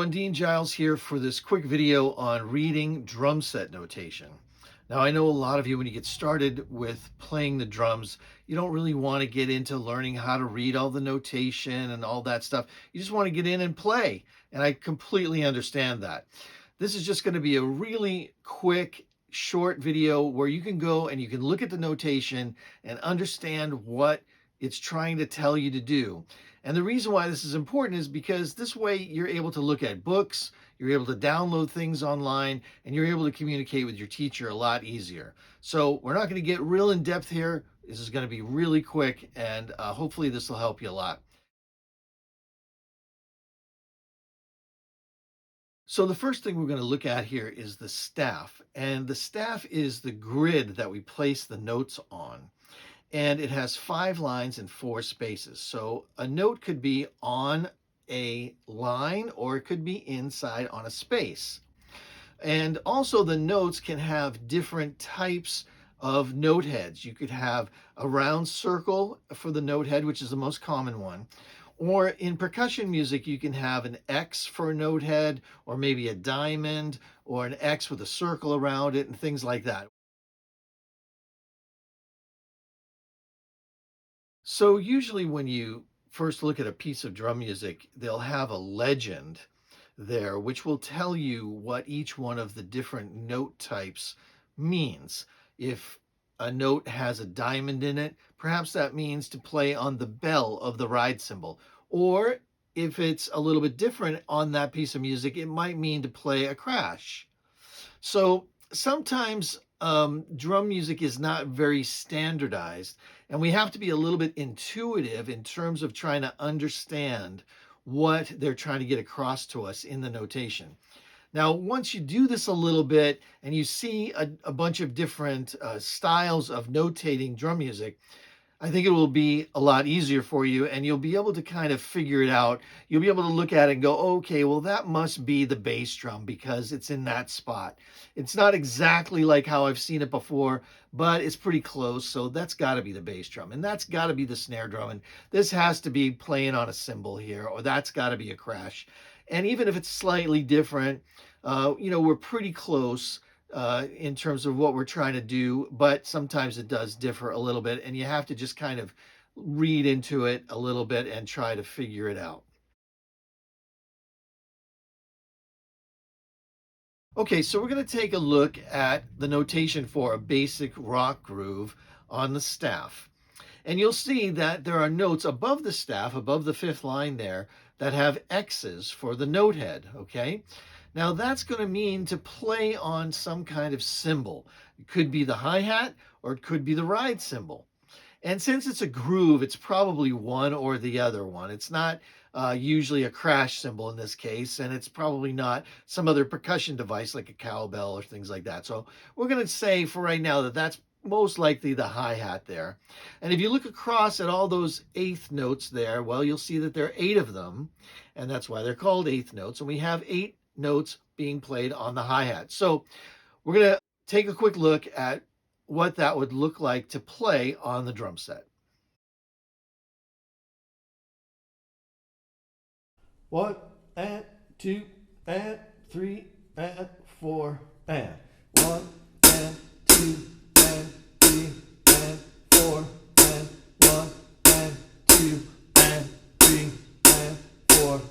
everyone, Dean Giles here for this quick video on reading drum set notation. Now, I know a lot of you, when you get started with playing the drums, you don't really want to get into learning how to read all the notation and all that stuff. You just want to get in and play, and I completely understand that. This is just going to be a really quick, short video where you can go and you can look at the notation and understand what it's trying to tell you to do. And the reason why this is important is because this way you're able to look at books, you're able to download things online, and you're able to communicate with your teacher a lot easier. So we're not going to get real in depth here. This is going to be really quick, and hopefully this will help you a lot. So the first thing we're going to look at here is the staff. And the staff is the grid that we place the notes on. And it has 5 lines and 4 spaces. So a note could be on a line or it could be inside on a space. And also the notes can have different types of note heads. You could have a round circle for the note head, which is the most common one. Or in percussion music, you can have an X for a note head, or maybe a diamond, or an X with a circle around it, and things like that. So usually when you first look at a piece of drum music, they'll have a legend there, which will tell you what each one of the different note types means. If a note has a diamond in it, perhaps that means to play on the bell of the ride cymbal. Or if it's a little bit different on that piece of music, it might mean to play a crash. So sometimes drum music is not very standardized, and we have to be a little bit intuitive in terms of trying to understand what they're trying to get across to us in the notation. Now, once you do this a little bit and you see a bunch of different styles of notating drum music, I think it will be a lot easier for you, and you'll be able to kind of figure it out. You'll be able to look at it and go, okay, well, that must be the bass drum because it's in that spot. It's not exactly like how I've seen it before, but it's pretty close. So that's got to be the bass drum, and that's got to be the snare drum, and this has to be playing on a cymbal here, or that's got to be a crash. And even if it's slightly different, we're pretty close in terms of what we're trying to do, but sometimes it does differ a little bit, and you have to just kind of read into it a little bit and try to figure it out. Okay, so we're going to take a look at the notation for a basic rock groove on the staff. And you'll see that there are notes above the staff, above the 5th line there, that have X's for the note head, okay? Now that's going to mean to play on some kind of cymbal. It could be the hi-hat or it could be the ride cymbal. And since it's a groove, it's probably one or the other one. It's not usually a crash cymbal in this case, and it's probably not some other percussion device like a cowbell or things like that. So we're going to say for right now that that's most likely the hi-hat there. And if you look across at all those 8th notes there, well, you'll see that there are 8 of them, and that's why they're called 8th notes. And we have 8 notes being played on the hi-hat. So we're going to take a quick look at what that would look like to play on the drum set. 1 and 2 and 3 and 4 and 1 and 2 and 3 and 4 and 1 and 2 and 3 and 4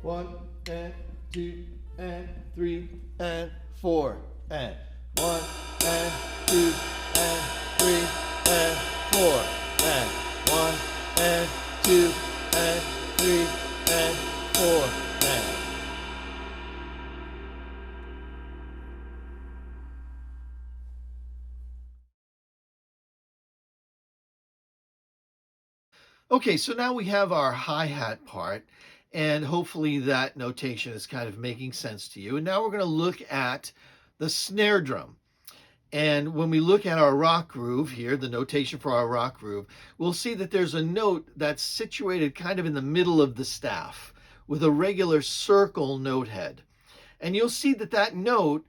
and 1 and 2 and 3 and 4 and 1 and 2 and 3 and 4 and 1 and 2 and 3 and 4 and okay, so now we have our hi-hat part, and hopefully that notation is kind of making sense to you. And now we're going to look at the snare drum. And when we look at our rock groove here, the notation for our rock groove, we'll see that there's a note that's situated kind of in the middle of the staff with a regular circle note head. And you'll see that that note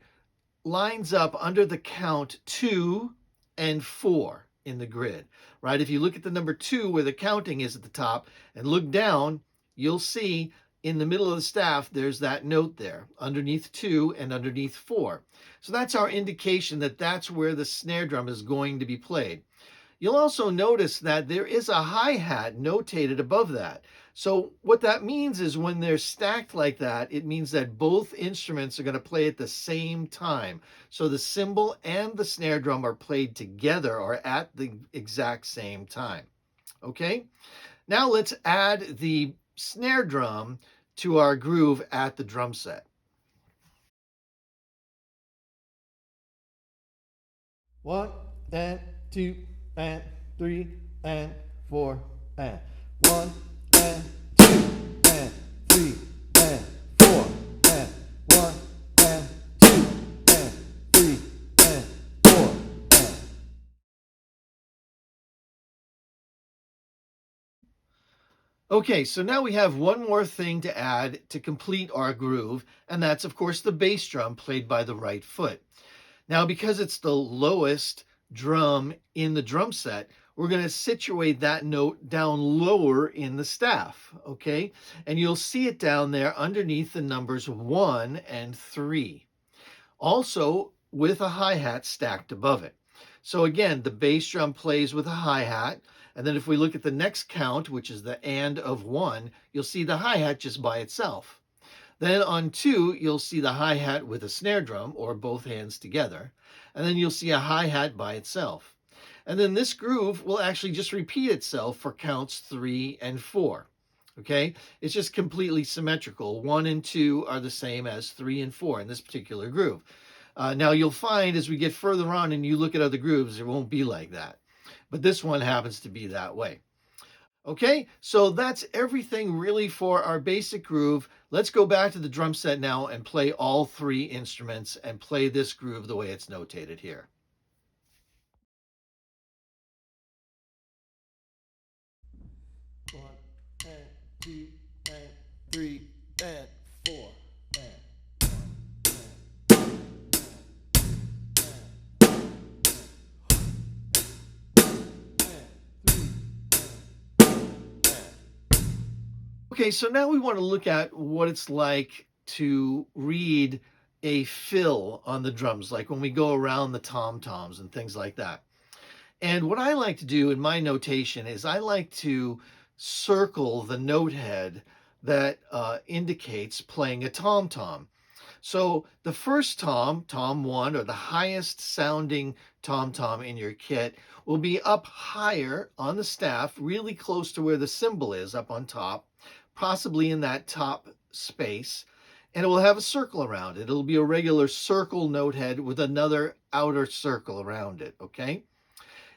lines up under the count 2 and 4. in the grid, right? If you look at the number 2 where the counting is at the top and look down, you'll see in the middle of the staff, there's that note there underneath 2 and underneath 4. So that's our indication that that's where the snare drum is going to be played. You'll also notice that there is a hi-hat notated above that. So what that means is when they're stacked like that, it means that both instruments are going to play at the same time. So the cymbal and the snare drum are played together or at the exact same time. Okay, now let's add the snare drum to our groove at the drum set. 1 and 2 and 3 and 4 and 1 and 2 and 3 and 4 and 1 and 2 and 3 and 4 and. Okay, so now we have one more thing to add to complete our groove, and that's of course the bass drum played by the right foot. Now, because it's the lowest drum in the drum set, we're going to situate that note down lower in the staff, okay? And you'll see it down there underneath the numbers 1 and 3. Also with a hi-hat stacked above it. So again, the bass drum plays with a hi-hat, and then if we look at the next count, which is the and of 1, you'll see the hi-hat just by itself. Then on 2, you'll see the hi-hat with a snare drum, or both hands together. And then you'll see a hi-hat by itself. And then this groove will actually just repeat itself for counts 3 and 4. Okay? It's just completely symmetrical. 1 and 2 are the same as 3 and 4 in this particular groove. Now you'll find as we get further on and you look at other grooves, it won't be like that. But this one happens to be that way. Okay, so that's everything really for our basic groove. Let's go back to the drum set now and play all 3 instruments and play this groove the way it's notated here. 1 and 2 and 3 and 4 and. Okay, so now we want to look at what it's like to read a fill on the drums, like when we go around the tom-toms and things like that. And what I like to do in my notation is I like to circle the note head that indicates playing a tom-tom. So the first tom, tom 1, or the highest sounding tom-tom in your kit, will be up higher on the staff, really close to where the cymbal is, up on top, possibly in that top space, and it will have a circle around it. It'll be a regular circle note head with another outer circle around it, okay?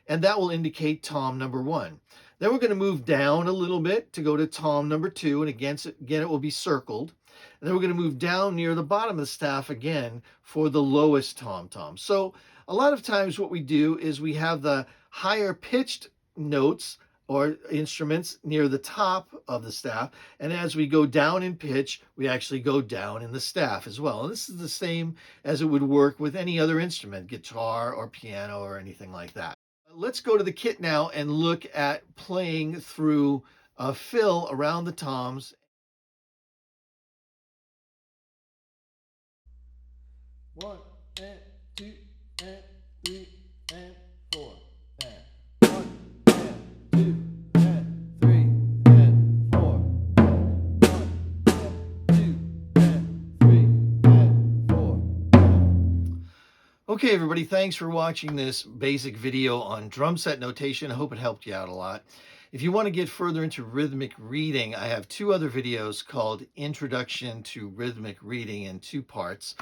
And that will indicate tom number 1. Then we're going to move down a little bit to go to tom number 2, and again it will be circled. And then we're going to move down near the bottom of the staff again for the lowest tom-tom. So a lot of times what we do is we have the higher pitched notes or instruments near the top of the staff, and as we go down in pitch, we actually go down in the staff as well. And this is the same as it would work with any other instrument, guitar or piano or anything like that. Let's go to the kit now and look at playing through a fill around the toms. 1 and 2 and 3 and 4 and 1 and 2 and 3 and 4 1 and 2 and 3 and 4. Okay, everybody, thanks for watching this basic video on drum set notation. I hope it helped you out a lot. If you want to get further into rhythmic reading, I have 2 other videos called Introduction to Rhythmic Reading in 2 parts,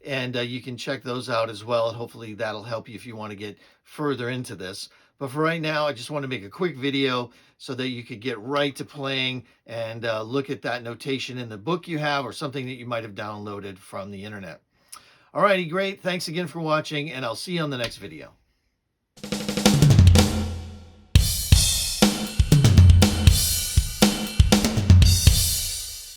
and you can check those out as well, and hopefully that'll help you if you want to get further into this. But for right now, I just want to make a quick video so that you could get right to playing and look at that notation in the book you have or something that you might have downloaded from the internet. Alrighty, great. Thanks again for watching, and I'll see you on the next video.